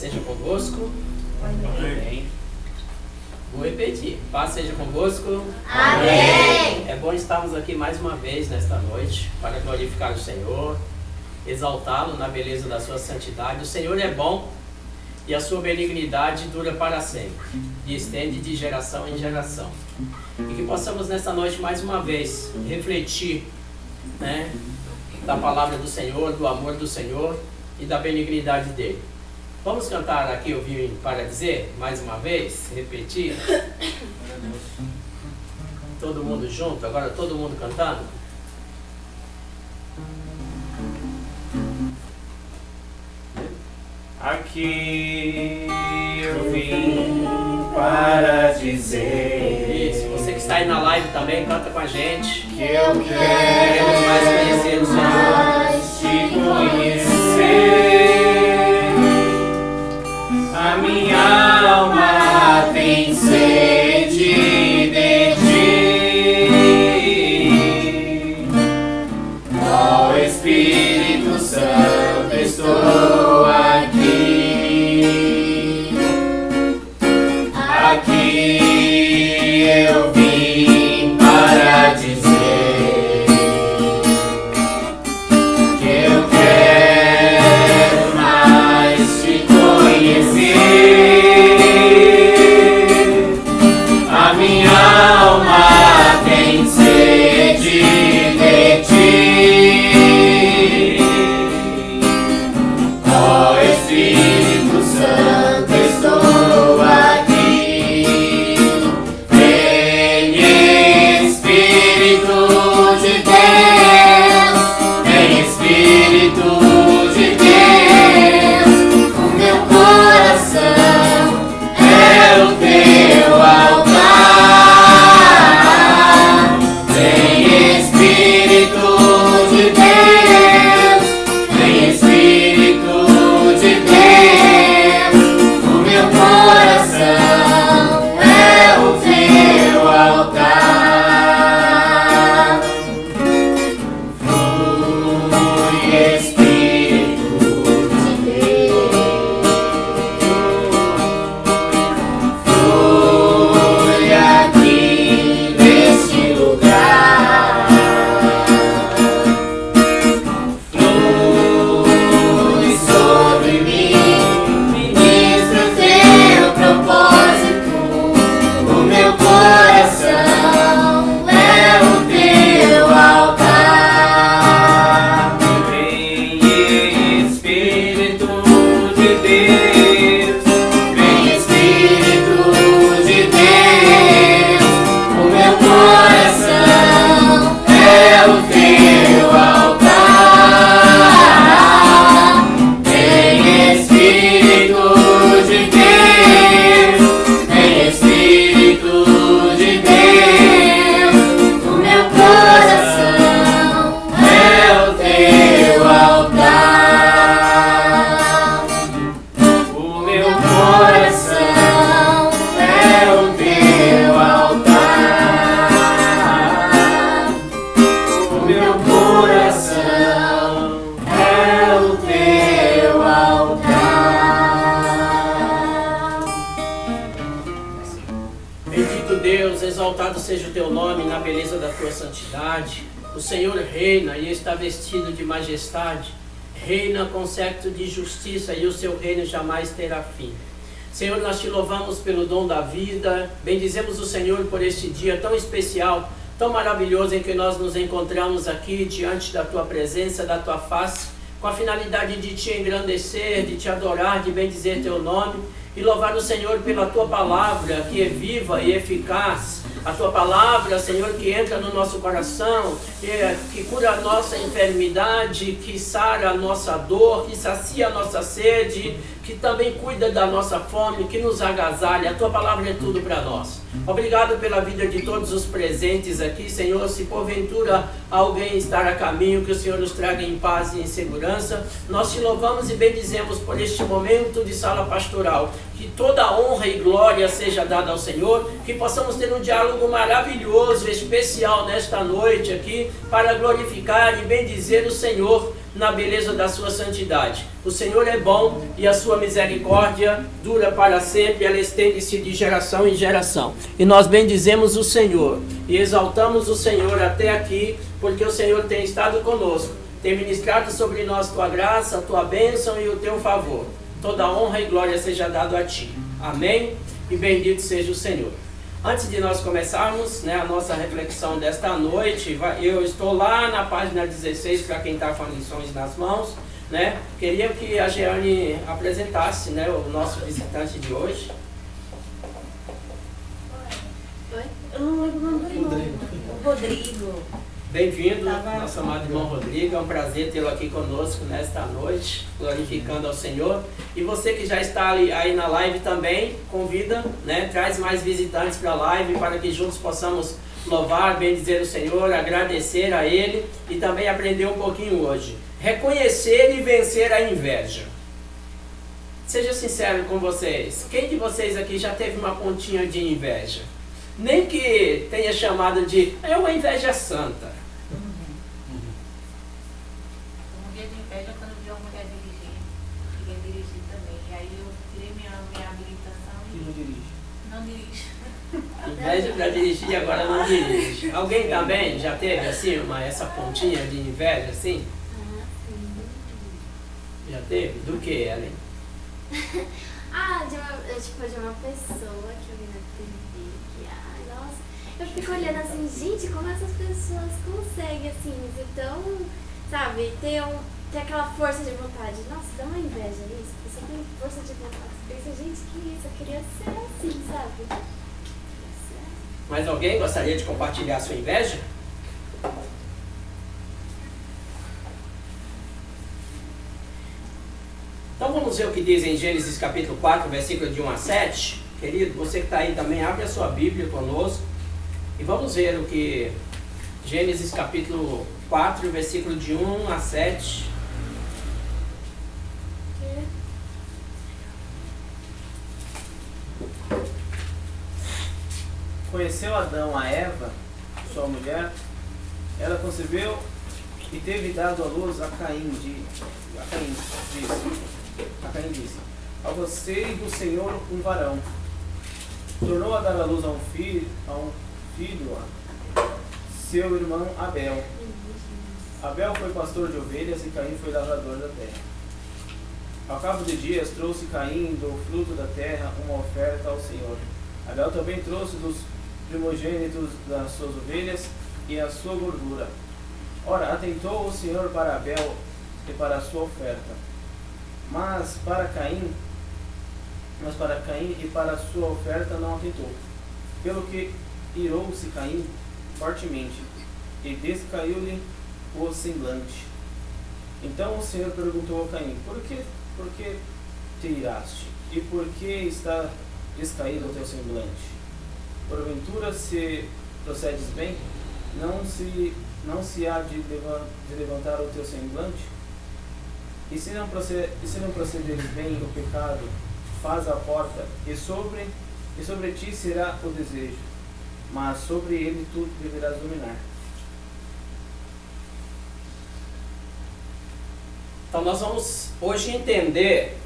seja convosco. Amém. Vou repetir. Paz seja convosco. Amém. É bom estarmos aqui mais uma vez nesta noite para glorificar o Senhor, exaltá-lo na beleza da sua santidade. O Senhor é bom e a sua benignidade dura para sempre, e estende de geração em geração. E que possamos nesta noite mais uma vez refletir, da palavra do Senhor, do amor do Senhor e da benignidade dele. Vamos cantar aqui, eu vim para dizer, mais uma vez, repetir. Todo mundo junto, agora todo mundo cantando. Aqui eu vim para dizer. Isso, você que está aí na live também, canta com a gente. Que eu Queremos mais conhecer o Senhor. te conhecer. A minha alma tem sede de ti. Ó Espírito Santo, estou aqui. Aqui eu vim para dizer que eu quero mais te conhecer. A minha alma tem sede de ti. Ó Espírito Santo, estou aqui. Vem Espírito de Deus, vem Espírito de Deus. O meu coração é o teu altar. Vem Espírito de Deus, vem Espírito de Deus. O meu coração é o teu altar. Flui Espírito de Deus, flui aqui neste lugar. Flui sobre mim, ministra o teu propósito. O meu coração é o teu altar. Vem Espírito de Deus, vem Espírito de Deus. O meu coração é o teu altar. Vem Espírito de Deus, vem Espírito de Deus. O meu coração é o teu altar. O meu coração é o teu altar. O meu coração é o teu altar. Bendito Deus, exaltado seja o teu nome na beleza da tua santidade. O Senhor reina e está vestido de majestade. Reina com séquito de justiça e o seu reino jamais terá fim. Senhor, nós te louvamos pelo dom da vida. Bendizemos o Senhor por este dia tão especial, tão maravilhoso em que nós nos encontramos aqui diante da tua presença, da tua face, com a finalidade de te engrandecer, de te adorar, de bendizer teu nome e louvar o Senhor pela tua palavra, que é viva e eficaz. A tua palavra, Senhor, que entra no nosso coração, que cura a nossa enfermidade, que sara a nossa dor, que sacia a nossa sede, que também cuida da nossa fome, que nos agasalha. A tua palavra é tudo para nós. Obrigado pela vida de todos os presentes aqui, Senhor. Se porventura alguém estar a caminho, que o Senhor nos traga em paz e em segurança. Nós te louvamos e bendizemos por este momento de sala pastoral. Que toda a honra e glória seja dada ao Senhor, que possamos ter um diálogo maravilhoso, especial nesta noite aqui, para glorificar e bendizer o Senhor, na beleza da sua santidade. O Senhor é bom e a sua misericórdia dura para sempre, ela estende-se de geração em geração. E nós bendizemos o Senhor e exaltamos o Senhor até aqui, porque o Senhor tem estado conosco, tem ministrado sobre nós tua graça, a tua bênção e o teu favor. Toda honra e glória seja dado a ti. Amém? E bendito seja o Senhor. Antes de nós começarmos, né, a nossa reflexão desta noite, eu estou lá na página 16, para quem está com as lições nas mãos, né? Queria que a Jeane apresentasse, né, o nosso visitante de hoje. Rodrigo. Bem-vindo, nosso amado irmão Rodrigo. É um prazer tê-lo aqui conosco nesta noite, glorificando ao Senhor. E você que já está aí na live também, convida, né? Traz mais visitantes para a live para que juntos possamos louvar, bendizer o Senhor, agradecer a Ele e também aprender um pouquinho hoje. Reconhecer e vencer a inveja. Seja sincero com vocês. Quem de vocês aqui já teve uma pontinha de inveja? Nem que tenha chamado de é uma inveja santa. Um dia de inveja quando eu vi uma mulher dirigir. Queria dirigir também. E aí eu tirei minha habilitação e não dirige. não dirijo. Inveja para dirigir e agora não dirige. Alguém também já teve assim essa pontinha de inveja assim? Já teve? Do que, Ellen? De uma pessoa que eu vi na TV, que, nossa, eu fico olhando assim, gente, como essas pessoas conseguem, assim, então, sabe, ter aquela força de vontade. Nossa, dá uma inveja isso, a pessoa tem força de vontade. Você pensa, gente, que isso, eu queria ser assim, sabe? Mas alguém gostaria de compartilhar a sua inveja? Então vamos ver o que diz em Gênesis capítulo 4, versículo de 1 a 7. Querido, você que está aí também, abre a sua Bíblia conosco. E vamos ver o que Gênesis capítulo 4, versículo de 1 a 7. Conheceu Adão a Eva, sua mulher, ela concebeu e teve dado à luz a Caim. A Caim disse: a você do Senhor um varão. Tornou a dar à luz a um filho, seu irmão Abel. Abel foi pastor de ovelhas e Caim foi lavrador da terra. Ao cabo de dias trouxe Caim do fruto da terra uma oferta ao Senhor. Abel também trouxe dos primogênitos das suas ovelhas e a sua gordura. Ora, atentou o Senhor para Abel e para a sua oferta, mas para Caim e para a sua oferta não atentou. Pelo que irou-se Caim fortemente e descaiu-lhe o semblante. Então o Senhor perguntou a Caim: por que te iraste? E por que está descaído o teu semblante? Porventura, se procedes bem, não se há de levantar o teu semblante? E se não procederes bem, o pecado faz a porta, e sobre ti será o desejo, mas sobre ele tu deverás dominar. Então nós vamos hoje entender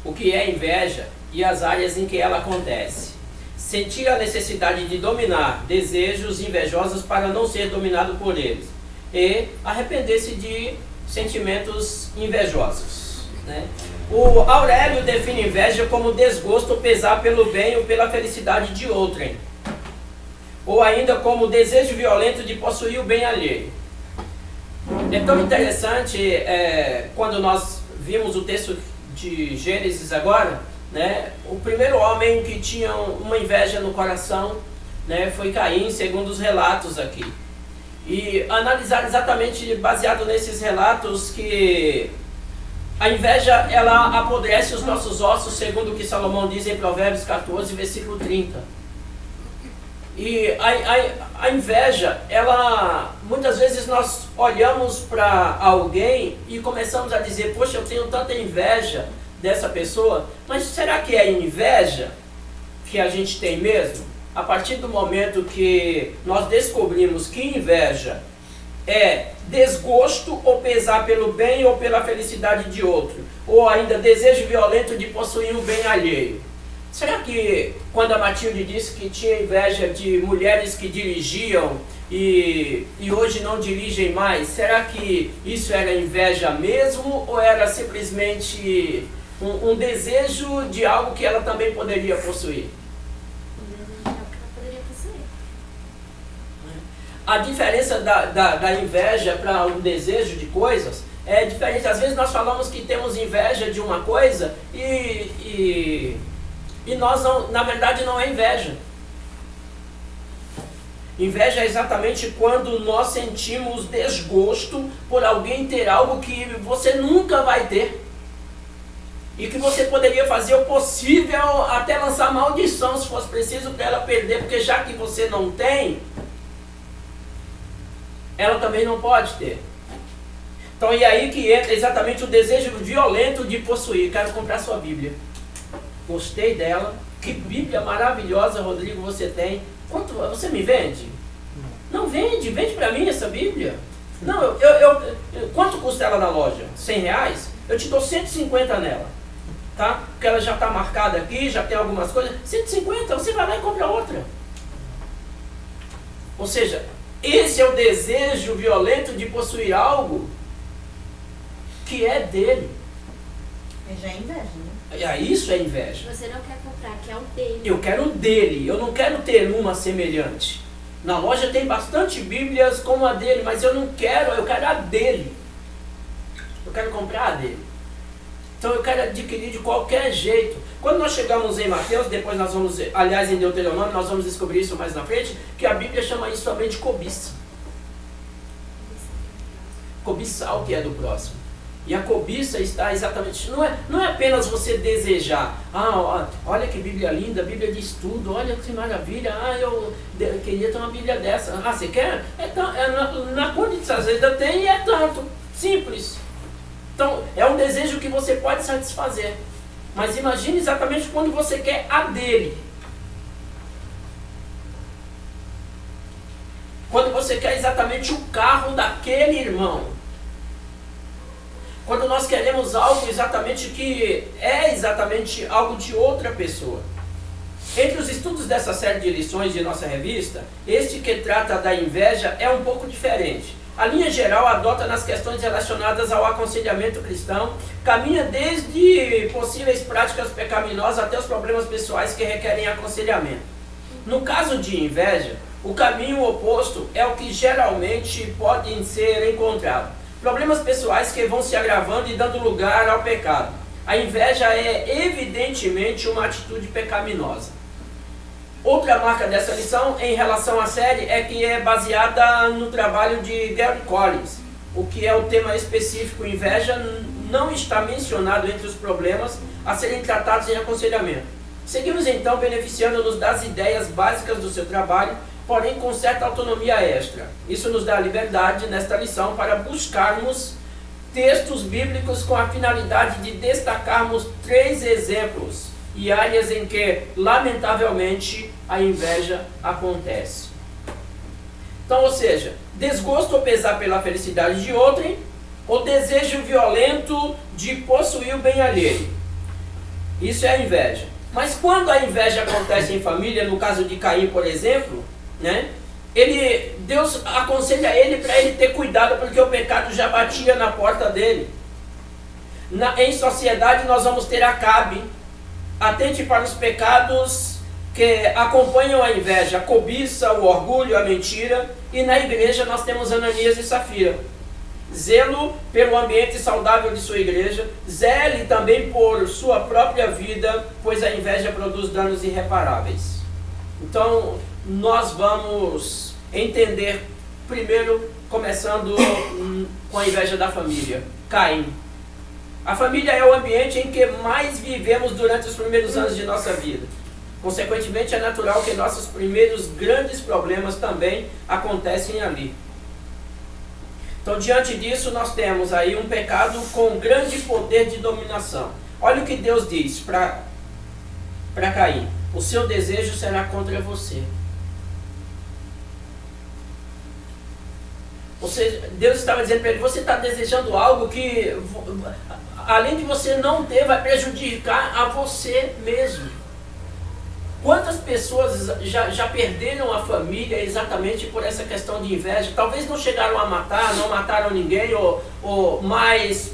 o que é inveja e as áreas em que ela acontece. Sentir a necessidade de dominar desejos invejosos para não ser dominado por eles. E arrepender-se de sentimentos invejosos, né? O Aurélio define inveja como desgosto ou pesar pelo bem ou pela felicidade de outrem. Ou ainda como desejo violento de possuir o bem alheio. É tão interessante quando nós vimos o texto de Gênesis agora, né? O primeiro homem que tinha uma inveja no coração, né, foi Caim, segundo os relatos aqui. E analisar exatamente, baseado nesses relatos, que a inveja, ela apodrece os nossos ossos, segundo o que Salomão diz em Provérbios 14, versículo 30. E a inveja, ela, muitas vezes nós olhamos para alguém e começamos a dizer: poxa, eu tenho tanta inveja dessa pessoa, mas será que é inveja que a gente tem mesmo? A partir do momento que nós descobrimos que inveja é desgosto ou pesar pelo bem ou pela felicidade de outro, ou ainda desejo violento de possuir o bem alheio. Será que quando a Matilde disse que tinha inveja de mulheres que dirigiam e hoje não dirigem mais, será que isso era inveja mesmo ou era simplesmente um desejo de algo que ela também poderia possuir? A diferença da inveja para um desejo de coisas é diferente. Às vezes nós falamos que temos inveja de uma coisa e nós não, na verdade não é inveja. Inveja é exatamente quando nós sentimos desgosto por alguém ter algo que você nunca vai ter. E que você poderia fazer o possível até lançar maldição se fosse preciso para ela perder, porque já que você não tem, ela também não pode ter. Então é aí que entra exatamente o desejo violento de possuir. Quero comprar sua Bíblia. Gostei dela. Que Bíblia maravilhosa, Rodrigo, você tem. Quanto você me vende? Não vende. Vende para mim essa Bíblia. Não, quanto custa ela na loja? R$100? Eu te dou 150 nela. Tá? Porque ela já está marcada aqui, já tem algumas coisas. 150, você vai lá e compra outra. Ou seja, esse é o desejo violento de possuir algo que é dele. Já é inveja, né? Isso é inveja. Você não quer comprar, quer o dele. Eu quero o dele, eu não quero ter uma semelhante. Na loja tem bastante Bíblias como a dele, mas eu quero a dele. Eu quero comprar a dele. Então eu quero adquirir de qualquer jeito. Quando nós chegamos em Mateus, depois nós vamos, aliás em Deuteronômio, nós vamos descobrir isso mais na frente, que a Bíblia chama isso também de cobiça. Cobiçar o que é do próximo. E a cobiça está exatamente, não é apenas você desejar, olha que Bíblia linda, Bíblia de estudo, olha que maravilha, eu queria ter uma Bíblia dessa. Você quer? Na condição, às vezes eu tenho e é tanto, simples. Então, é um desejo que você pode satisfazer. Mas imagine exatamente quando você quer a dele. Quando você quer exatamente o carro daquele irmão. Quando nós queremos algo exatamente que é exatamente algo de outra pessoa. Entre os estudos dessa série de lições de nossa revista, este que trata da inveja é um pouco diferente. A linha geral adota nas questões relacionadas ao aconselhamento cristão, caminha desde possíveis práticas pecaminosas até os problemas pessoais que requerem aconselhamento. No caso de inveja, o caminho oposto é o que geralmente pode ser encontrado. Problemas pessoais que vão se agravando e dando lugar ao pecado. A inveja é evidentemente uma atitude pecaminosa. Outra marca dessa lição em relação à série é que é baseada no trabalho de Gary Collins. O que é o tema específico inveja não está mencionado entre os problemas a serem tratados em aconselhamento. Seguimos então beneficiando-nos das ideias básicas do seu trabalho, porém com certa autonomia extra. Isso nos dá liberdade nesta lição para buscarmos textos bíblicos com a finalidade de destacarmos 3 exemplos e áreas em que, lamentavelmente, a inveja acontece. Então, ou seja, desgosto ou pesar pela felicidade de outrem, ou desejo violento de possuir o bem alheio. Isso é a inveja. Mas quando a inveja acontece em família, no caso de Caim, por exemplo, né, Deus aconselha ele para ele ter cuidado, porque o pecado já batia na porta dele. Em sociedade nós vamos ter Acabe. Atente para os pecados que acompanham a inveja, a cobiça, o orgulho, a mentira. E na igreja nós temos Ananias e Safira. Zelo pelo ambiente saudável de sua igreja, zele também por sua própria vida, pois a inveja produz danos irreparáveis. Então, nós vamos entender primeiro, começando com a inveja da família. Caim. A família é o ambiente em que mais vivemos durante os primeiros anos de nossa vida. Consequentemente, é natural que nossos primeiros grandes problemas também acontecem ali. Então, diante disso, nós temos aí um pecado com grande poder de dominação. Olha o que Deus diz para Caim: o seu desejo será contra você. Ou seja, Deus estava dizendo para ele, você está desejando algo que, além de você não ter, vai prejudicar a você mesmo. Quantas pessoas já perderam a família exatamente por essa questão de inveja? Talvez não chegaram a matar, não mataram ninguém, mas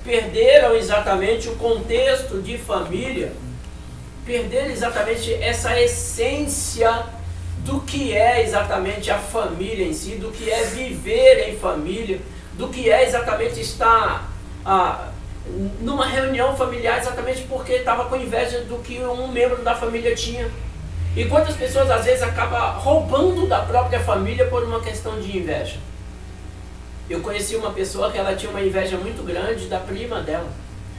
perderam exatamente o contexto de família, perderam exatamente essa essência do que é exatamente a família em si, do que é viver em família, do que é exatamente estar numa reunião familiar exatamente porque estava com inveja do que um membro da família tinha. E quantas pessoas às vezes acabam roubando da própria família por uma questão de inveja. Eu conheci uma pessoa que ela tinha uma inveja muito grande da prima dela.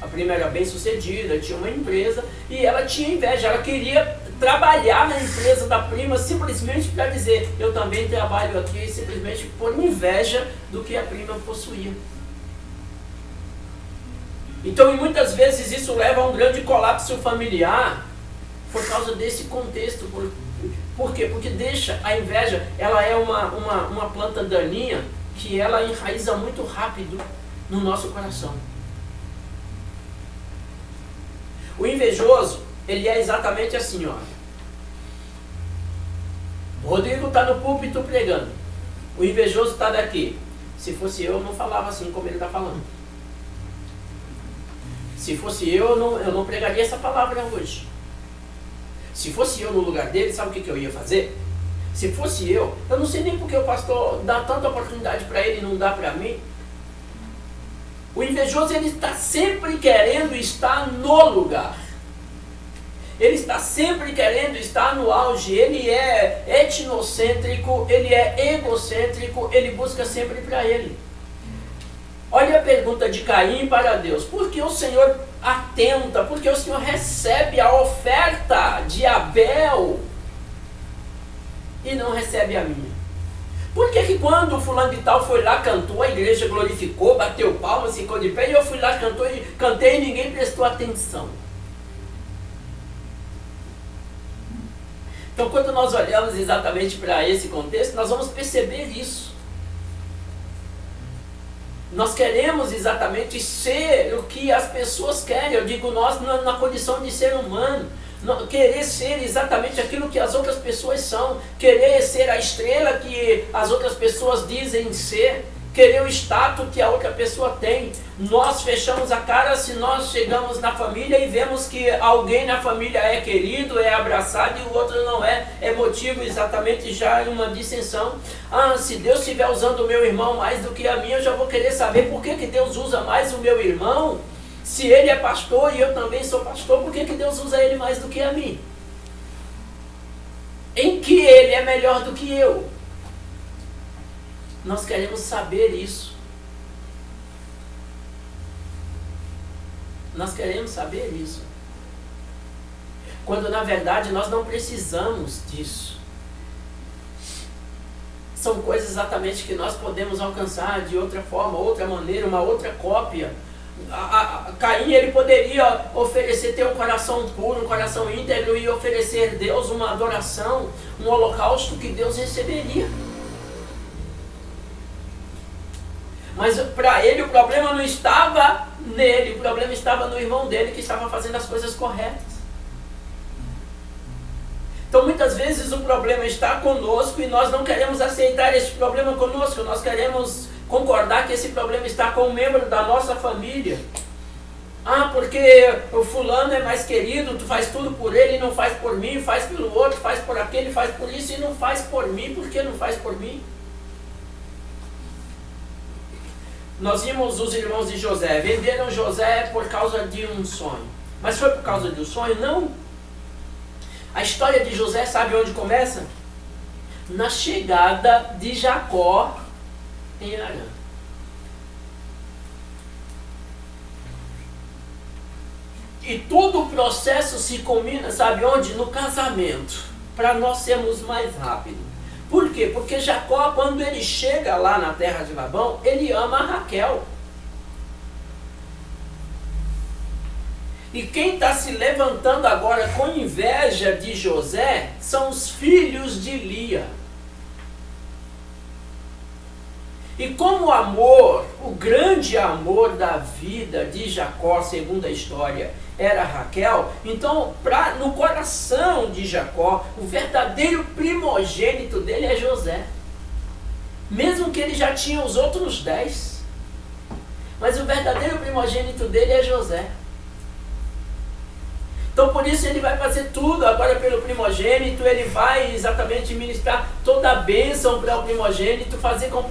A prima era bem sucedida, tinha uma empresa e ela tinha inveja, ela queria trabalhar na empresa da prima simplesmente para dizer, eu também trabalho aqui, simplesmente por inveja do que a prima possuía. Então, e muitas vezes isso leva a um grande colapso familiar por causa desse contexto. Por quê? Porque deixa a inveja, ela é uma planta daninha que ela enraiza muito rápido no nosso coração. O invejoso, ele é exatamente assim, ó. O Rodrigo está no púlpito pregando. O invejoso está daqui. Se fosse eu não falava assim como ele está falando. Se fosse eu não pregaria essa palavra hoje. Se fosse eu no lugar dele, sabe o que eu ia fazer? Se fosse eu não sei nem porque o pastor dá tanta oportunidade para ele e não dá para mim. O invejoso, ele está sempre querendo estar no lugar. Ele está sempre querendo estar no auge. Ele é etnocêntrico, ele é egocêntrico, ele busca sempre para ele. Olha a pergunta de Caim para Deus. Por que o Senhor atenta? Por que o Senhor recebe a oferta de Abel e não recebe a minha? Por que quando o fulano de tal foi lá, cantou, a igreja glorificou, bateu palmas, ficou de pé, e eu fui lá, cantei e ninguém prestou atenção? Então, quando nós olhamos exatamente para esse contexto, nós vamos perceber isso. Nós queremos exatamente ser o que as pessoas querem. Eu digo nós na condição de ser humano. Querer ser exatamente aquilo que as outras pessoas são. Querer ser a estrela que as outras pessoas dizem ser. Querer o status que a outra pessoa tem. Nós fechamos a cara se nós chegamos na família e vemos que alguém na família é querido, é abraçado e o outro não é. É motivo exatamente já de uma dissensão. Se Deus estiver usando o meu irmão mais do que a mim, eu já vou querer saber por que Deus usa mais o meu irmão. Se ele é pastor e eu também sou pastor, por que Deus usa ele mais do que a mim? Em que ele é melhor do que eu? Nós queremos saber isso. Nós queremos saber isso. Quando na verdade nós não precisamos disso. São coisas exatamente que nós podemos alcançar de outra forma, outra maneira, uma outra cópia. Caim, ele poderia oferecer, ter um coração puro, um coração íntegro e oferecer a Deus uma adoração, um holocausto que Deus receberia. Mas para ele o problema não estava nele, o problema estava no irmão dele que estava fazendo as coisas corretas. Então muitas vezes o problema está conosco e nós não queremos aceitar esse problema conosco, nós queremos concordar que esse problema está com um membro da nossa família. Porque o fulano é mais querido, tu faz tudo por ele, não faz por mim, faz pelo outro, faz por aquele, faz por isso e não faz por mim, por que não faz por mim? Nós vimos os irmãos de José, venderam José por causa de um sonho. Mas foi por causa de um sonho? Não. A história de José, sabe onde começa? Na chegada de Jacó em Arã. E todo o processo se culmina, sabe onde? No casamento, para nós sermos mais rápidos. Por quê? Porque Jacó, quando ele chega lá na terra de Labão, ele ama a Raquel. E quem está se levantando agora com inveja de José são os filhos de Lia. E como o amor, o grande amor da vida de Jacó, segundo a história, era Raquel, então no coração de Jacó, o verdadeiro primogênito dele é José. Mesmo que ele já tinha os outros 10. Mas o verdadeiro primogênito dele é José. Então por isso ele vai fazer tudo agora pelo primogênito, ele vai exatamente ministrar toda a bênção para o primogênito, fazer com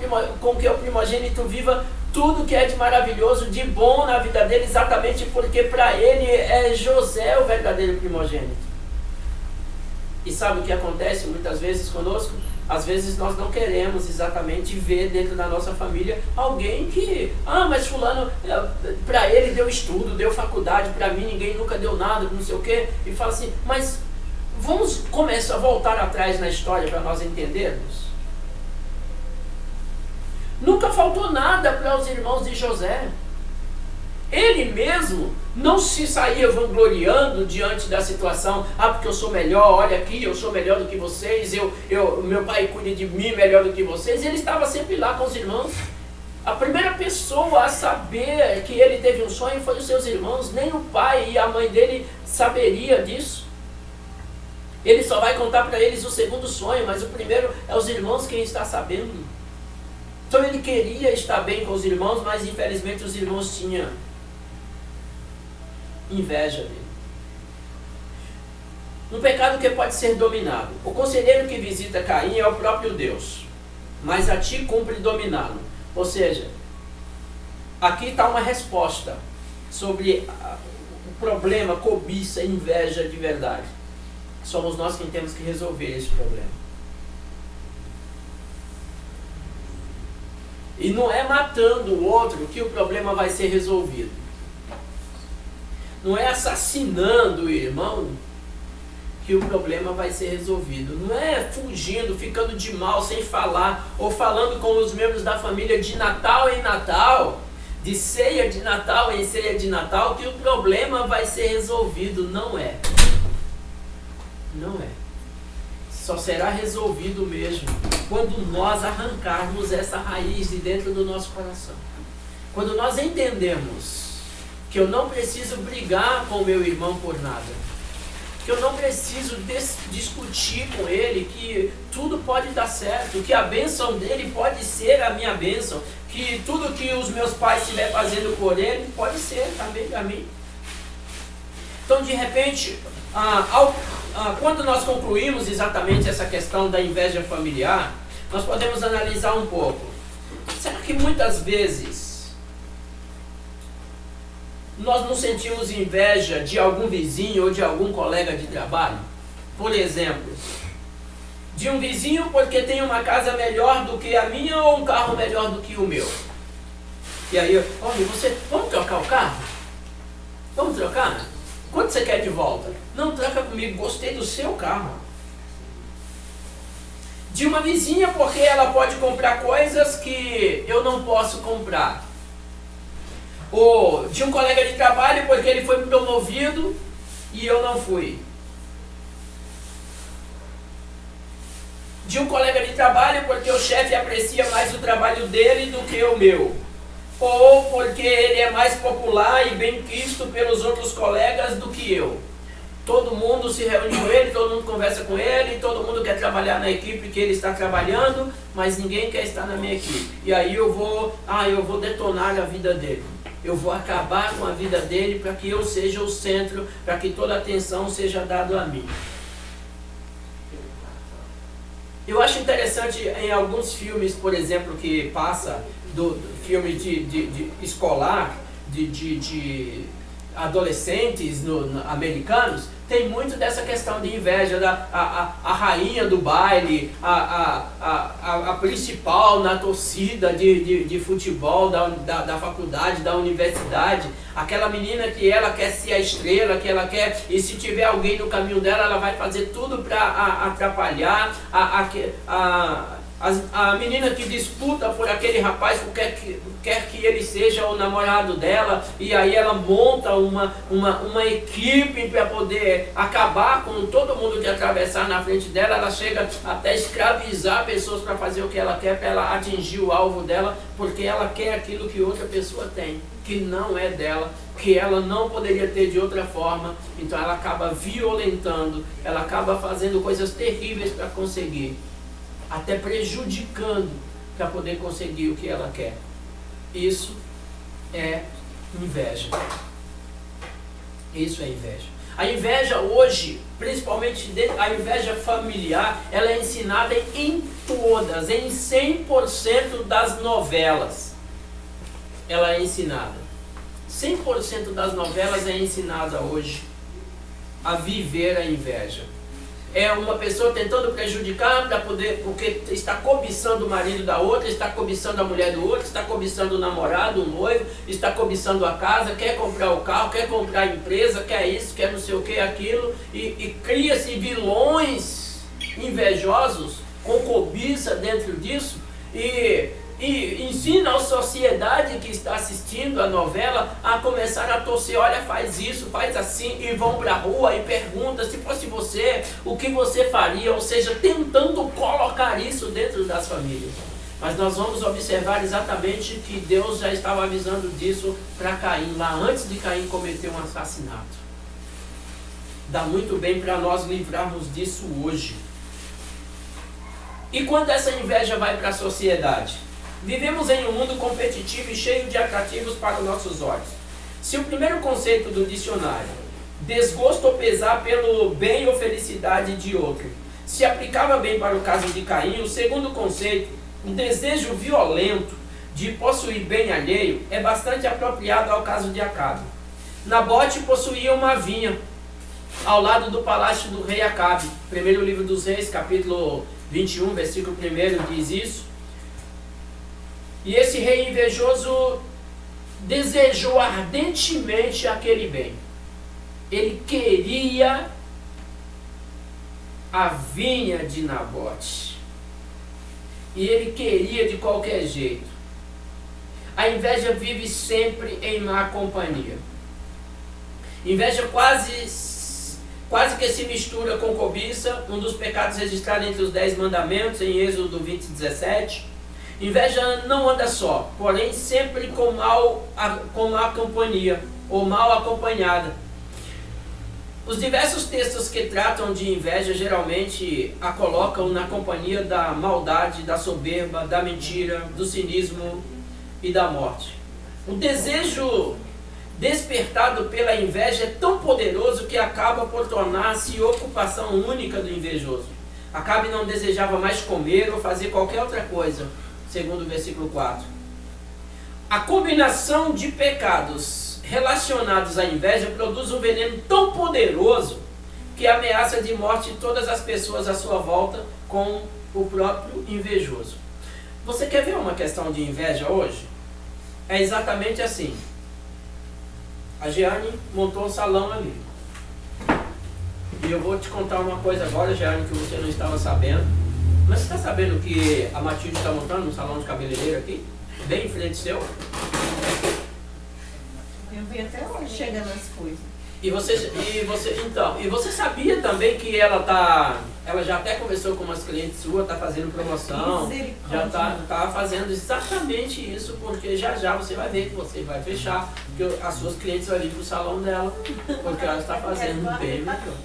que o primogênito viva tudo que é de maravilhoso, de bom na vida dele, exatamente porque para ele é José o verdadeiro primogênito. E sabe o que acontece muitas vezes conosco? Às vezes nós não queremos exatamente ver dentro da nossa família alguém que, mas fulano, para ele deu estudo, deu faculdade, para mim ninguém nunca deu nada, não sei o quê. E fala assim, mas vamos começar a voltar atrás na história para nós entendermos. Nunca faltou nada para os irmãos de José. Ele mesmo não se saía vangloriando diante da situação. Porque eu sou melhor, olha aqui, eu sou melhor do que vocês, meu pai cuida de mim melhor do que vocês. Ele estava sempre lá com os irmãos. A primeira pessoa a saber que ele teve um sonho foi os seus irmãos. Nem o pai e a mãe dele saberia disso. Ele só vai contar para eles o segundo sonho, mas o primeiro é os irmãos quem está sabendo. Então ele queria estar bem com os irmãos, mas infelizmente os irmãos tinham inveja dele. Um pecado que pode ser dominado. O conselheiro que visita Caim é o próprio Deus, mas a ti cumpre dominá-lo. Ou seja, aqui está uma resposta sobre o problema, cobiça, inveja de verdade. Somos nós quem temos que resolver esse problema. E não é matando o outro que o problema vai ser resolvido. Não é assassinando o irmão que o problema vai ser resolvido. Não é fugindo, ficando de mal, sem falar, ou falando com os membros da família de Natal em Natal, de ceia de Natal em ceia de Natal, que o problema vai ser resolvido. Não é. Não é. Só será resolvido mesmo quando nós arrancarmos essa raiz de dentro do nosso coração. Quando nós entendemos que eu não preciso brigar com o meu irmão por nada, que eu não preciso discutir com ele, que tudo pode dar certo, que a bênção dele pode ser a minha bênção, que tudo que os meus pais estiver fazendo por ele pode ser também para mim. Então, de repente, quando nós concluímos exatamente essa questão da inveja familiar, nós podemos analisar um pouco. Será que muitas vezes nós não sentimos inveja de algum vizinho ou de algum colega de trabalho? Por exemplo, de um vizinho porque tem uma casa melhor do que a minha ou um carro melhor do que o meu. E aí, olha, vamos trocar o carro? Vamos trocar? Quanto você quer de volta? Não, troca comigo, gostei do seu carro. De uma vizinha porque ela pode comprar coisas que eu não posso comprar. Ou de um colega de trabalho porque ele foi promovido e eu não fui. De um colega de trabalho porque o chefe aprecia mais o trabalho dele do que o meu. Ou porque ele é mais popular e bem quisto pelos outros colegas do que eu. Todo mundo se reúne com ele, todo mundo conversa com ele, todo mundo quer trabalhar na equipe que ele está trabalhando, mas ninguém quer estar na minha equipe. E aí eu vou detonar a vida dele. Eu vou acabar com a vida dele para que eu seja o centro, para que toda a atenção seja dada a mim. Eu acho interessante em alguns filmes, por exemplo, que passa do filme de escolar, de adolescentes americanos, tem muito dessa questão de inveja, a rainha do baile, a principal na torcida de futebol da faculdade, da universidade, aquela menina que ela quer ser a estrela, que ela quer, e se tiver alguém no caminho dela, ela vai fazer tudo para atrapalhar, A menina que disputa por aquele rapaz, quer que ele seja o namorado dela, e aí ela monta uma equipe para poder acabar com todo mundo que atravessar na frente dela. Ela chega até escravizar pessoas para fazer o que ela quer, para ela atingir o alvo dela, porque ela quer aquilo que outra pessoa tem, que não é dela, que ela não poderia ter de outra forma. Então ela acaba violentando, ela acaba fazendo coisas terríveis para conseguir, até prejudicando para poder conseguir o que ela quer. Isso é inveja. Isso é inveja. A inveja hoje, principalmente a inveja familiar, ela é ensinada em 100% das novelas. Ela é ensinada. 100% das novelas é ensinada hoje a viver a inveja. É uma pessoa tentando prejudicar para poder, porque está cobiçando o marido da outra, está cobiçando a mulher do outro, está cobiçando o namorado, o noivo, está cobiçando a casa, quer comprar o carro, quer comprar a empresa, quer isso, quer não sei o que, aquilo, e cria-se vilões invejosos com cobiça dentro disso, e ensina a sociedade que está assistindo a novela a começar a torcer, olha, faz isso, faz assim, e vão para a rua e perguntam, se fosse você, o que você faria? Ou seja, tentando colocar isso dentro das famílias. Mas nós vamos observar exatamente que Deus já estava avisando disso para Caim, lá antes de Caim cometer um assassinato. Dá muito bem para nós livrarmos disso hoje. E quando essa inveja vai para a sociedade? Vivemos em um mundo competitivo e cheio de atrativos para os nossos olhos. Se o primeiro conceito do dicionário, desgosto ou pesar pelo bem ou felicidade de outro, se aplicava bem para o caso de Caim, o segundo conceito, um desejo violento de possuir bem alheio, é bastante apropriado ao caso de Acabe. Nabote possuía uma vinha ao lado do palácio do rei Acabe. Primeiro livro dos Reis, capítulo 21, versículo 1 diz isso. E esse rei invejoso desejou ardentemente aquele bem. Ele queria a vinha de Nabote. E ele queria de qualquer jeito. A inveja vive sempre em má companhia. Inveja quase que se mistura com cobiça, um dos pecados registrados entre os 10 mandamentos, em Êxodo 20:17. Inveja não anda só, porém sempre com má companhia, ou mal acompanhada. Os diversos textos que tratam de inveja geralmente a colocam na companhia da maldade, da soberba, da mentira, do cinismo e da morte. O desejo despertado pela inveja é tão poderoso que acaba por tornar-se ocupação única do invejoso. Acabe não desejava mais comer ou fazer qualquer outra coisa, segundo o versículo 4. A combinação de pecados relacionados à inveja produz um veneno tão poderoso que ameaça de morte todas as pessoas à sua volta, com o próprio invejoso. Você quer ver uma questão de inveja hoje? É exatamente assim. A Jeane montou um salão ali. E eu vou te contar uma coisa agora, Jeane, que você não estava sabendo. Mas você está sabendo que a Matilde está montando um salão de cabeleireiro aqui? Bem em frente seu? Eu vi até hoje chegando as coisas. E você sabia também que ela já até conversou com umas clientes suas, está fazendo promoção, já tá fazendo exatamente isso, porque já você vai ver que você vai fechar, porque as suas clientes vão vir para o salão dela, porque ela está fazendo bem melhor.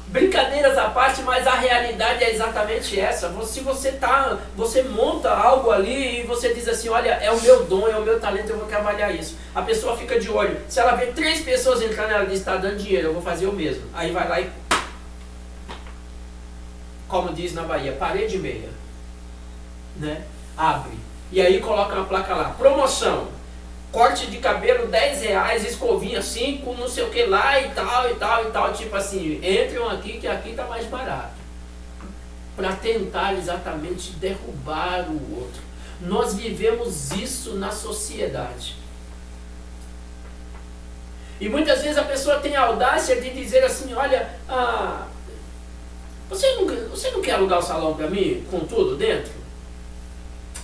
Brincadeiras à parte, mas a realidade é exatamente essa. Se você monta algo ali e você diz assim, olha, é o meu dom, é o meu talento, eu vou trabalhar isso. A pessoa fica de olho. Se ela vê 3 pessoas entrando, ela diz, está dando dinheiro, eu vou fazer o mesmo. Aí vai lá e, como diz na Bahia, parede meia, né? Abre. E aí coloca uma placa lá, promoção. Corte de cabelo R$10, escovinha 5, não sei o que lá e tal, tipo assim, entram aqui que aqui tá mais barato. Para tentar exatamente derrubar o outro. Nós vivemos isso na sociedade. E muitas vezes a pessoa tem a audácia de dizer assim, olha, Você não quer alugar o salão para mim, com tudo dentro?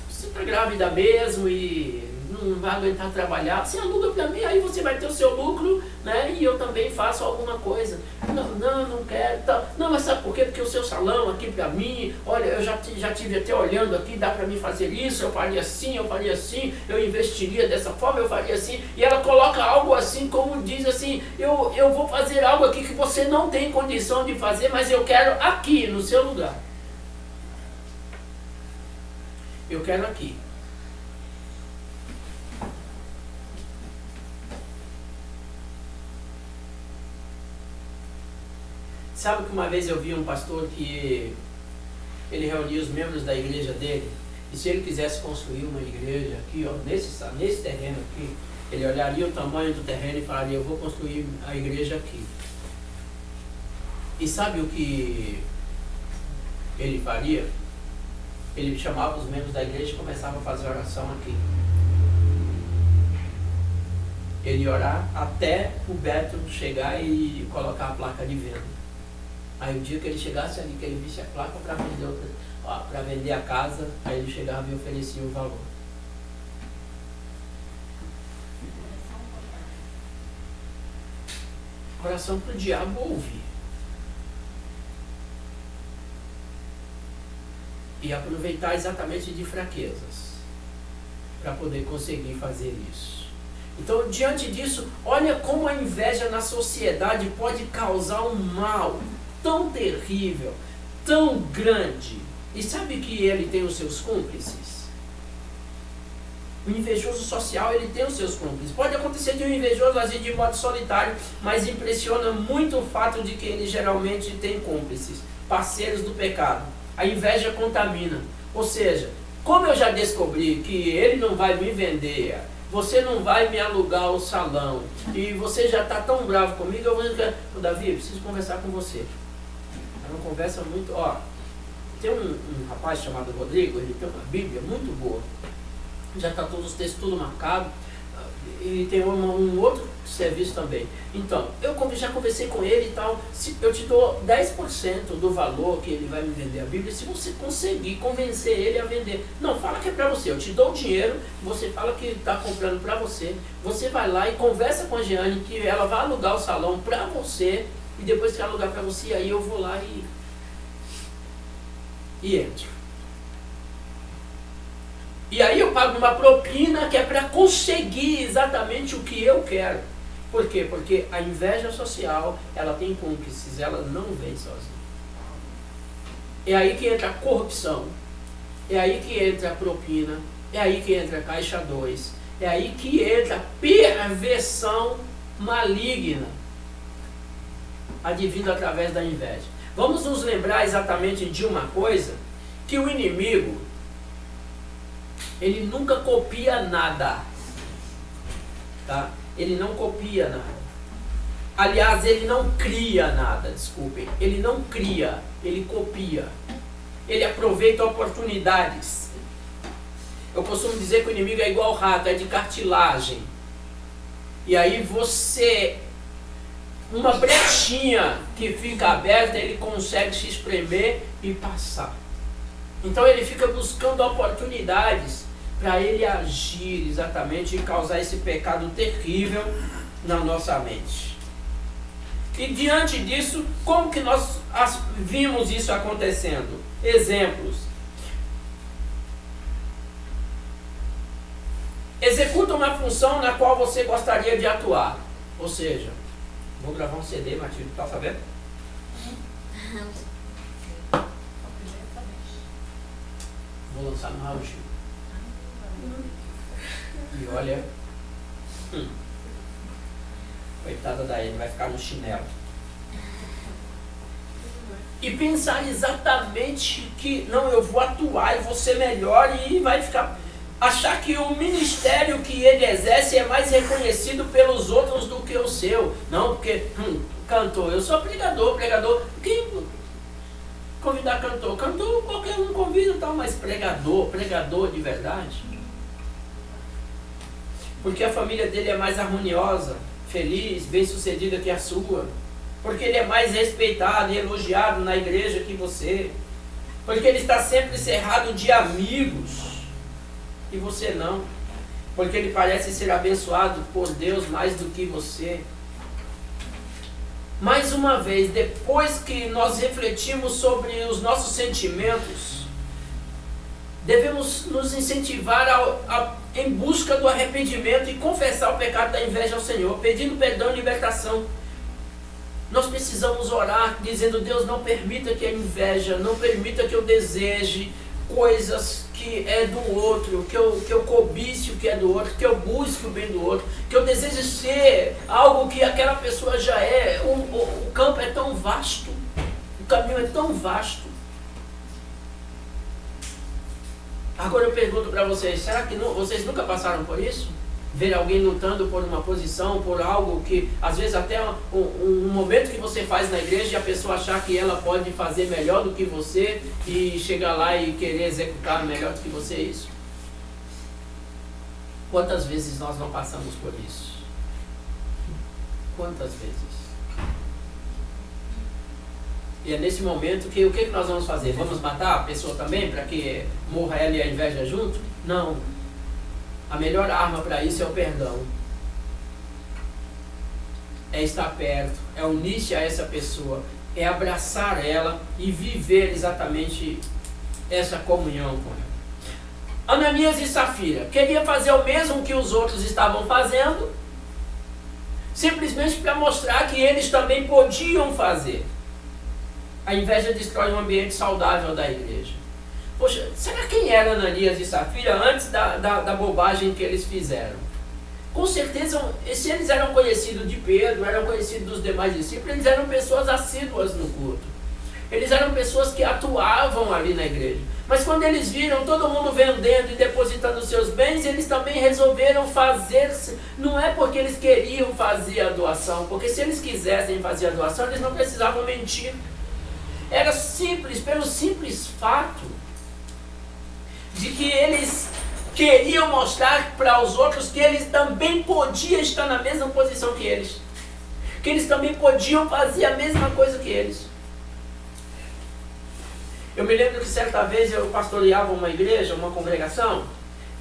Você está grávida mesmo e não vai aguentar trabalhar, você aluga para mim, aí você vai ter o seu lucro, né? E eu também faço alguma coisa. Não quero. Tá. Não, mas sabe por quê? Porque o seu salão aqui para mim, olha, eu já tive até olhando aqui, dá para mim fazer isso, eu faria assim, eu investiria dessa forma, eu faria assim. E ela coloca algo assim, como diz assim, eu vou fazer algo aqui que você não tem condição de fazer, mas eu quero aqui, no seu lugar. Eu quero aqui. Sabe que uma vez eu vi um pastor que ele reunia os membros da igreja dele, e se ele quisesse construir uma igreja aqui, ó, nesse terreno aqui, ele olharia o tamanho do terreno e falaria, eu vou construir a igreja aqui. E sabe o que ele faria? Ele chamava os membros da igreja e começava a fazer oração aqui. Ele ia orar até o Beto chegar e colocar a placa de venda. Aí o dia que ele chegasse ali, que ele visse a placa para vender a casa, aí ele chegava e oferecia o valor. Oração para o diabo ouvir. E aproveitar exatamente de fraquezas para poder conseguir fazer isso. Então, diante disso, olha como a inveja na sociedade pode causar um mal tão terrível, tão grande. E sabe que ele tem os seus cúmplices? O invejoso social, ele tem os seus cúmplices. Pode acontecer de um invejoso agir de modo solitário, mas impressiona muito o fato de que ele geralmente tem cúmplices, parceiros do pecado. A inveja contamina. Ou seja, como eu já descobri que ele não vai me vender, você não vai me alugar o salão, e você já está tão bravo comigo, eu vou dizer, Davi, eu preciso conversar com você. É uma conversa muito... Ó, tem um rapaz chamado Rodrigo, ele tem uma Bíblia muito boa. Já está todos os textos tudo marcado. E tem um outro serviço também. Então, eu já conversei com ele e tal. Eu te dou 10% do valor que ele vai me vender a Bíblia, se você conseguir convencer ele a vender. Não, fala que é para você. Eu te dou o dinheiro, você fala que está comprando para você. Você vai lá e conversa com a Jeane, que ela vai alugar o salão para você. E depois que alugar para você, aí eu vou lá e entro. E aí eu pago uma propina que é para conseguir exatamente o que eu quero. Por quê? Porque a inveja social, ela tem cúmplices, ela não vem sozinha. É aí que entra a corrupção, é aí que entra a propina, é aí que entra a caixa 2, é aí que entra a perversão maligna, advinda através da inveja. Vamos nos lembrar exatamente de uma coisa, que o inimigo, ele nunca copia nada, tá? Ele não copia nada. Aliás, ele não cria nada, desculpem. Ele não cria, ele copia. Ele aproveita oportunidades. Eu costumo dizer que o inimigo é igual ao rato, é de cartilagem. E aí você, uma brechinha que fica aberta, ele consegue se espremer e passar. Então ele fica buscando oportunidades para ele agir exatamente e causar esse pecado terrível na nossa mente. E diante disso, como que nós vimos isso acontecendo? Exemplos. Executa uma função na qual você gostaria de atuar. Ou seja, vou gravar um CD, Matilde, tá sabendo? Vou lançar no Raul Gil. E olha, coitada da Amy, vai ficar no chinelo. E pensar exatamente que, não, eu vou atuar e vou ser melhor, e vai ficar, achar que o ministério que ele exerce é mais reconhecido pelos outros do que o seu. Não, porque, cantor, eu sou pregador, quem convidar cantor, qualquer um convida, tal, mas pregador de verdade. Porque a família dele é mais harmoniosa, feliz, bem sucedida que a sua. porque ele é mais respeitado e elogiado na igreja que você, porque ele está sempre cercado de amigos e você não, porque ele parece ser abençoado por Deus mais do que você. Mais uma vez, depois que nós refletimos sobre os nossos sentimentos, devemos nos incentivar em busca do arrependimento e confessar o pecado da inveja ao Senhor, pedindo perdão e libertação. Nós precisamos orar dizendo: Deus, não permita que a inveja, não permita que eu deseje coisas que é do outro, que eu cobice o que é do outro, que eu busque o bem do outro, que eu deseje ser algo que aquela pessoa já é. O campo é tão vasto, o caminho é tão vasto. Agora eu pergunto para vocês, será que vocês nunca passaram por isso? Ver alguém lutando por uma posição, por algo que, às vezes até um momento que você faz na igreja e a pessoa achar que ela pode fazer melhor do que você e chegar lá e querer executar melhor do que você isso? Quantas vezes nós não passamos por isso? Quantas vezes? E é nesse momento que o que nós vamos fazer? Vamos matar a pessoa também para que morra ela e a inveja junto? Não. A melhor arma para isso é o perdão. É estar perto, é unir-se a essa pessoa, é abraçar ela e viver exatamente essa comunhão com ela. Ananias e Safira queriam fazer o mesmo que os outros estavam fazendo, simplesmente para mostrar que eles também podiam fazer. A inveja destrói um ambiente saudável da igreja. Poxa, será quem era Ananias e Safira antes da bobagem que eles fizeram? Com certeza, se eles eram conhecidos de Pedro, eram conhecidos dos demais discípulos, eles eram pessoas assíduas no culto. Eles eram pessoas que atuavam ali na igreja. Mas quando eles viram todo mundo vendendo e depositando seus bens, eles também resolveram fazer. Não é porque eles queriam fazer a doação, porque se eles quisessem fazer a doação, eles não precisavam mentir. Era simples, pelo simples fato de que eles queriam mostrar para os outros que eles também podiam estar na mesma posição que eles. Que eles também podiam fazer a mesma coisa que eles. Eu me lembro que certa vez eu pastoreava uma igreja, uma congregação,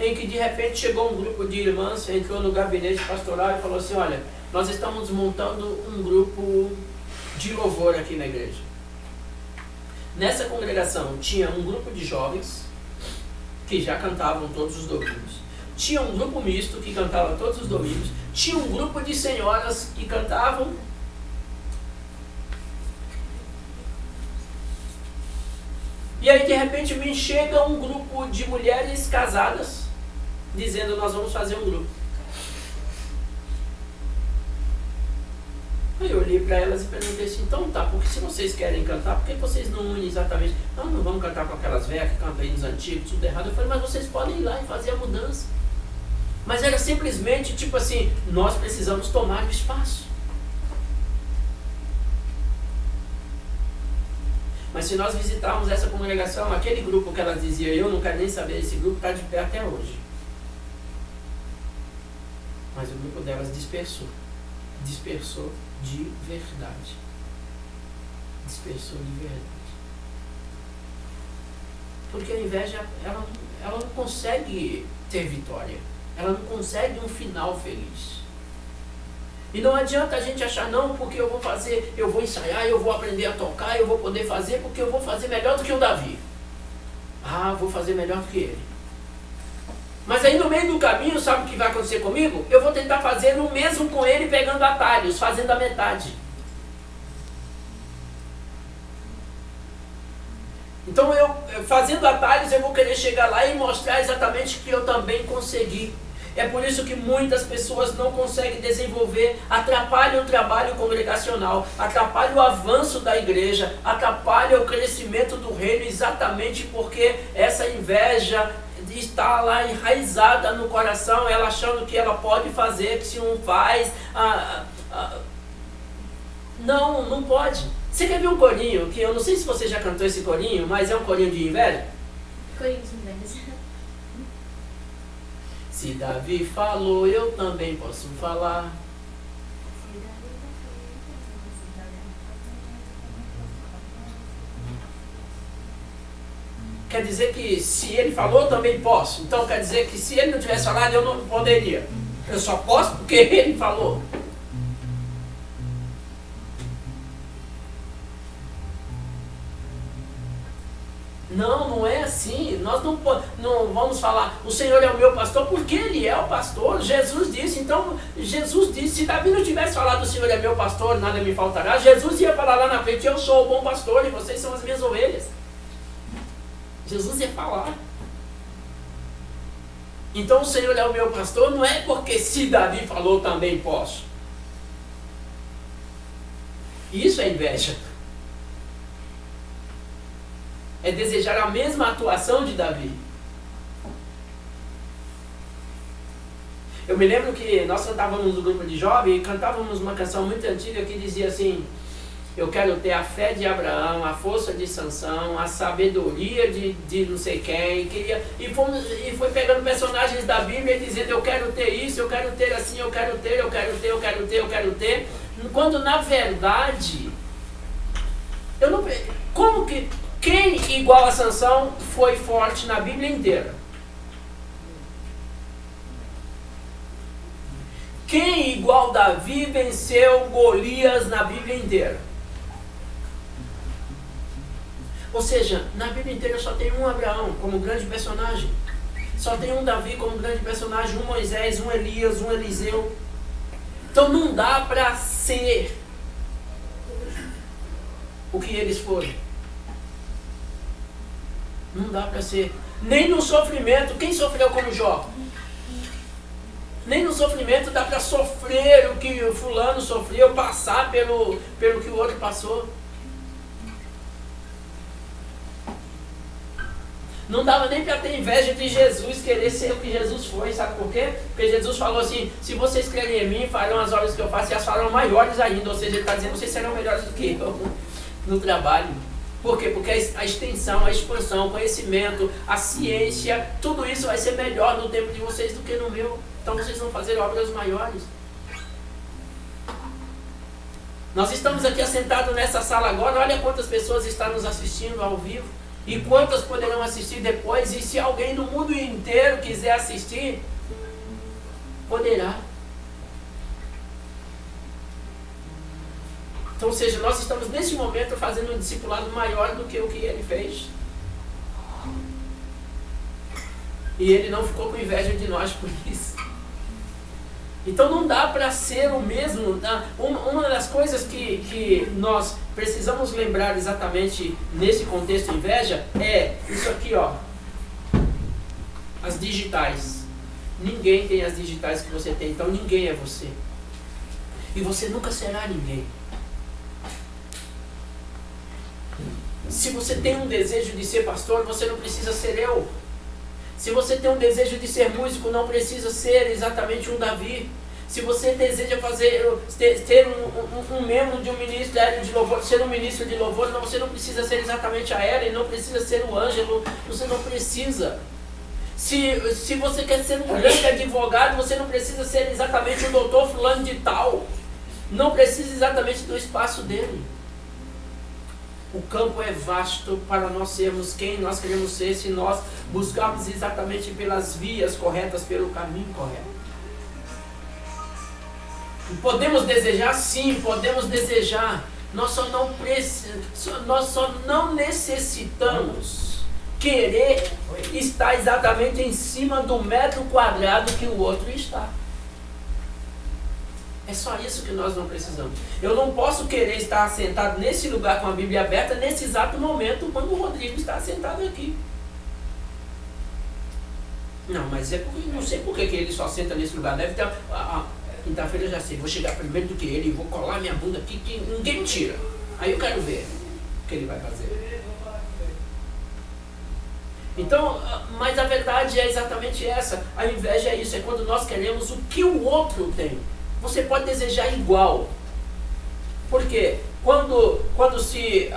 em que de repente chegou um grupo de irmãs, entrou no gabinete pastoral e falou assim: olha, nós estamos montando um grupo de louvor aqui na igreja. Nessa congregação tinha um grupo de jovens que já cantavam todos os domingos. Tinha um grupo misto que cantava todos os domingos. Tinha um grupo de senhoras que cantavam. E aí de repente me chega um grupo de mulheres casadas dizendo: nós vamos fazer um grupo. Aí eu olhei para elas e perguntei assim: então tá, porque se vocês querem cantar, por que vocês não unem exatamente? Não vamos cantar com aquelas velhas que cantam aí nos antigos, tudo errado. Eu falei: mas vocês podem ir lá e fazer a mudança. Mas era simplesmente tipo assim: nós precisamos tomar o espaço. Mas se nós visitarmos essa congregação, aquele grupo que elas diziam: eu não quero nem saber desse grupo, está de pé até hoje. Mas o grupo delas dispersou de verdade. Dispersou de verdade. Porque a inveja, ela não consegue ter vitória. Ela não consegue um final feliz. E não adianta a gente achar: não, porque eu vou fazer, eu vou ensaiar, eu vou aprender a tocar, eu vou poder fazer, porque eu vou fazer melhor do que o Davi. Vou fazer melhor do que ele. Mas aí no meio do caminho, sabe o que vai acontecer comigo? Eu vou tentar fazer o mesmo com ele, pegando atalhos, fazendo a metade. Então fazendo atalhos, eu vou querer chegar lá e mostrar exatamente que eu também consegui. É por isso que muitas pessoas não conseguem desenvolver, atrapalham o trabalho congregacional, atrapalham o avanço da igreja, atrapalham o crescimento do reino, exatamente porque essa inveja está lá enraizada no coração, ela achando que ela pode fazer, que se um faz, não pode. Você quer ver um corinho, que eu não sei se você já cantou esse corinho, mas é um corinho de inveja? Corinho de inveja. Se Davi falou, eu também posso falar. quer dizer que se ele falou, eu também posso. Então quer dizer que se ele não tivesse falado, eu não poderia. Eu só posso porque ele falou. Não, não é assim. Nós não vamos falar, o Senhor é o meu pastor, porque Ele é o pastor. Jesus disse, então, Jesus disse, se Davi não tivesse falado, o Senhor é meu pastor, nada me faltará, Jesus ia falar lá na frente, eu sou o bom pastor e vocês são as minhas ovelhas. Jesus ia falar. Então o Senhor é o meu pastor, não é porque se Davi falou, também posso. Isso é inveja. É desejar a mesma atuação de Davi. Eu me lembro que nós cantávamos no grupo de jovens e cantávamos uma canção muito antiga que dizia assim: eu quero ter a fé de Abraão, a força de Sansão, a sabedoria de não sei quem. E foi pegando personagens da Bíblia e dizendo: eu quero ter isso, eu quero ter assim, eu quero ter, eu quero ter, eu quero ter, eu quero ter. Quando na verdade, eu não. Como que. Quem igual a Sansão foi forte na Bíblia inteira? Quem igual Davi venceu Golias na Bíblia inteira? Ou seja, na Bíblia inteira só tem um Abraão como grande personagem. Só tem um Davi como grande personagem, um Moisés, um Elias, um Eliseu. Então não dá para ser o que eles foram. Não dá para ser. Nem no sofrimento. Quem sofreu como Jó? Nem no sofrimento dá para sofrer o que o fulano sofreu, passar pelo que o outro passou. Não dava nem para ter inveja de Jesus, querer ser o que Jesus foi. Sabe por quê? Porque Jesus falou assim: se vocês crerem em mim, farão as obras que eu faço e as farão maiores ainda. Ou seja, ele está dizendo: vocês serão melhores do que eu no trabalho. Por quê? Porque a extensão, a expansão, o conhecimento, a ciência, tudo isso vai ser melhor no tempo de vocês do que no meu. Então vocês vão fazer obras maiores. Nós estamos aqui assentados nessa sala agora, olha quantas pessoas estão nos assistindo ao vivo. E quantas poderão assistir depois. E se alguém no mundo inteiro quiser assistir, poderá. Então, ou seja, nós estamos nesse momento fazendo um discipulado maior do que o que ele fez. E ele não ficou com inveja de nós por isso. Então não dá para ser o mesmo. Uma das coisas que nós precisamos lembrar exatamente nesse contexto inveja é isso aqui, ó. As digitais. Ninguém tem as digitais que você tem, então ninguém é você. E você nunca será ninguém. Se você tem um desejo de ser pastor, você não precisa ser eu. Se você tem um desejo de ser músico, não precisa ser exatamente um Davi. Se você deseja ter um membro de um ministério de louvor, ser um ministro de louvor, não, você não precisa ser exatamente a Ellen, não precisa ser o Ângelo, você não precisa. Se você quer ser um grande advogado, você não precisa ser exatamente o doutor fulano de tal. Não precisa exatamente do espaço dele. O campo é vasto para nós sermos quem nós queremos ser, se nós buscarmos exatamente pelas vias corretas, pelo caminho correto. E podemos desejar, sim, podemos desejar. Nós só não necessitamos querer estar exatamente em cima do metro quadrado que o outro está. É só isso que nós não precisamos. Eu não posso querer estar sentado nesse lugar com a Bíblia aberta nesse exato momento quando o Rodrigo está sentado aqui. Não, mas não sei por que ele só senta nesse lugar. Deve ter... Quinta-feira eu já sei, vou chegar primeiro do que ele e vou colar minha bunda aqui que ninguém me tira. Aí eu quero ver o que ele vai fazer. Então, mas a verdade é exatamente essa. A inveja é isso, é quando nós queremos o que o outro tem. Você pode desejar igual. Por quê? Quando se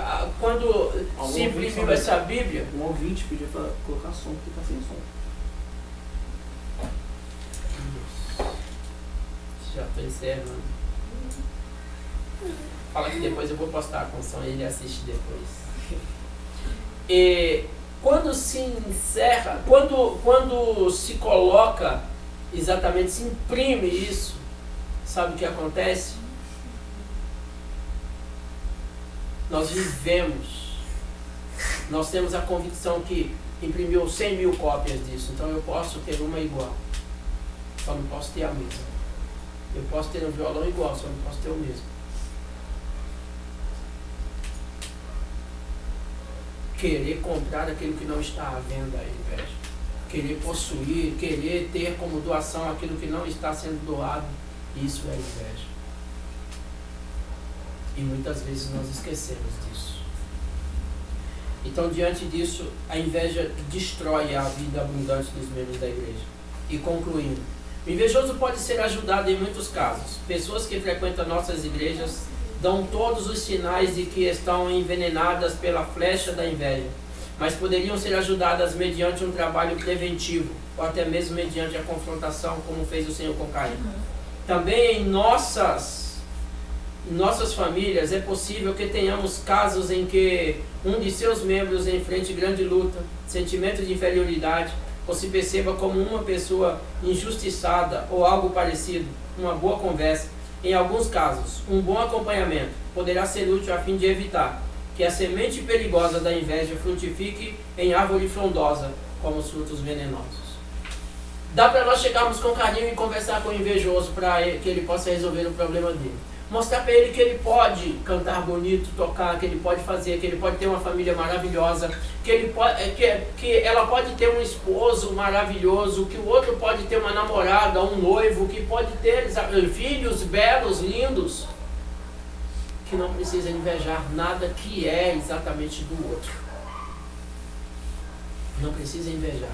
imprimiu essa Bíblia... Um ouvinte pediu para colocar som, porque está sem som. Já estou encerrando. Fala que depois eu vou postar a canção e ele assiste depois. E quando se encerra, quando se coloca, exatamente, se imprime isso, sabe o que acontece? Nós vivemos, nós temos a convicção que imprimiu 100 mil cópias disso, então eu posso ter uma igual, só não posso ter a mesma. Eu posso ter um violão igual, só não posso ter o mesmo. Querer comprar aquilo que não está à venda é inveja. Querer possuir, querer ter como doação aquilo que não está sendo doado, isso é inveja. E muitas vezes nós esquecemos disso. Então, diante disso, a inveja destrói a vida abundante dos membros da igreja. E concluindo, o invejoso pode ser ajudado em muitos casos. Pessoas que frequentam nossas igrejas dão todos os sinais de que estão envenenadas pela flecha da inveja, mas poderiam ser ajudadas mediante um trabalho preventivo, ou até mesmo mediante a confrontação, como fez o Senhor com Caim. Também em nossas famílias é possível que tenhamos casos em que um de seus membros enfrente grande luta, sentimento de inferioridade, ou se perceba como uma pessoa injustiçada ou algo parecido. Uma boa conversa, em alguns casos, um bom acompanhamento poderá ser útil a fim de evitar que a semente perigosa da inveja frutifique em árvore frondosa, como os frutos venenosos. Dá para nós chegarmos com carinho e conversar com o invejoso para que ele possa resolver o problema dele. Mostrar para ele que ele pode cantar bonito, tocar, que ele pode fazer, que ele pode ter uma família maravilhosa, que ela pode ter um esposo maravilhoso, que o outro pode ter uma namorada, um noivo, que pode ter filhos belos, lindos, que não precisa invejar nada que é exatamente do outro. Não precisa invejar.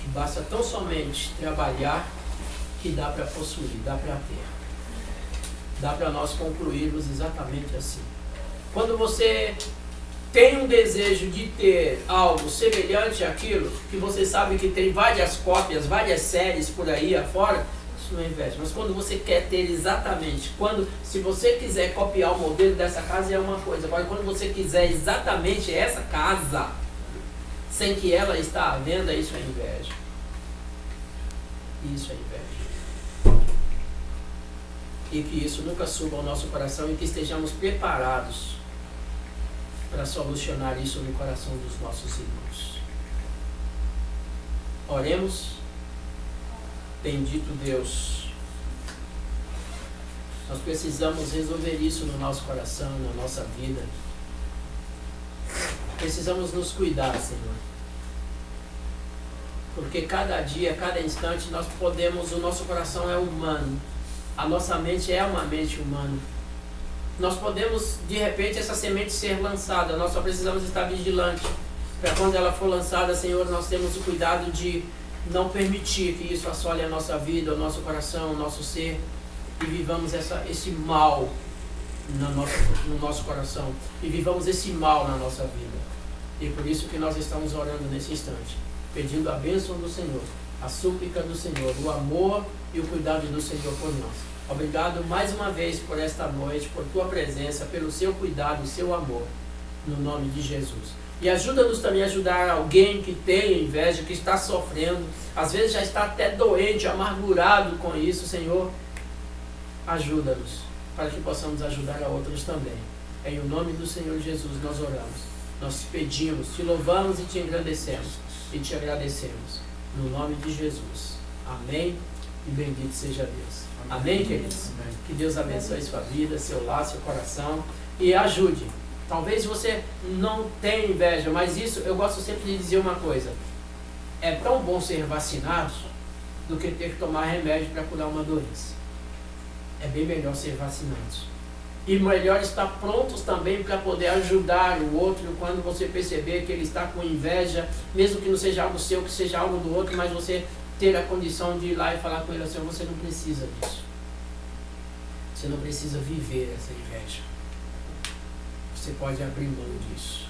Que basta tão somente trabalhar que dá para possuir, dá para ter. Dá para nós concluirmos exatamente assim. Quando você tem um desejo de ter algo semelhante àquilo, que você sabe que tem várias cópias, várias séries por aí afora, isso não é inveja. Mas quando você quer ter exatamente, se você quiser copiar o modelo dessa casa é uma coisa. Agora, quando você quiser exatamente essa casa, sem que ela está à venda, isso é inveja. Isso é inveja. E que isso nunca suba ao nosso coração e que estejamos preparados para solucionar isso no coração dos nossos irmãos. Oremos. Bendito Deus. Nós precisamos resolver isso no nosso coração, na nossa vida. Precisamos nos cuidar, Senhor. Porque cada dia, cada instante, o nosso coração é humano. A nossa mente é uma mente humana. Nós podemos, de repente, essa semente ser lançada. Nós só precisamos estar vigilantes. Para quando ela for lançada, Senhor, nós temos o cuidado de não permitir que isso assole a nossa vida, o nosso coração, o nosso ser. E vivamos esse mal no nosso coração. E vivamos esse mal na nossa vida. E por isso que nós estamos orando nesse instante. Pedindo a bênção do Senhor, a súplica do Senhor, o amor e o cuidado do Senhor por nós. Obrigado mais uma vez por esta noite, por tua presença, pelo seu cuidado e seu amor, no nome de Jesus. E ajuda-nos também a ajudar alguém que tem inveja, que está sofrendo, às vezes já está até doente, amargurado com isso, Senhor. Ajuda-nos, para que possamos ajudar a outros também. Em o nome do Senhor Jesus nós oramos, nós te pedimos, te louvamos e te engrandecemos, e te agradecemos. No nome de Jesus. Amém. E bendito seja Deus. Amém, queridos? Amém. Que Deus abençoe sua vida, seu lar, seu coração. E ajude. Talvez você não tenha inveja, mas isso eu gosto sempre de dizer uma coisa. É tão bom ser vacinado do que ter que tomar remédio para curar uma doença. É bem melhor ser vacinados. E melhor estar prontos também para poder ajudar o outro quando você perceber que ele está com inveja, mesmo que não seja algo seu, que seja algo do outro, mas você ter a condição de ir lá e falar com ele assim: você não precisa disso. Você não precisa viver essa inveja. Você pode abrir mão disso.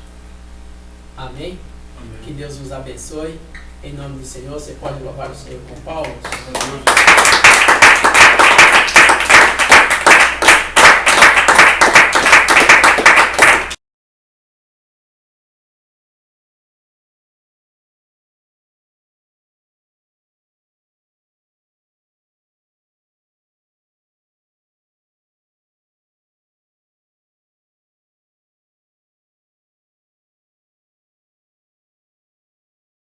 Amém? Amém. Que Deus nos abençoe. Em nome do Senhor, você pode louvar o Senhor com palmas.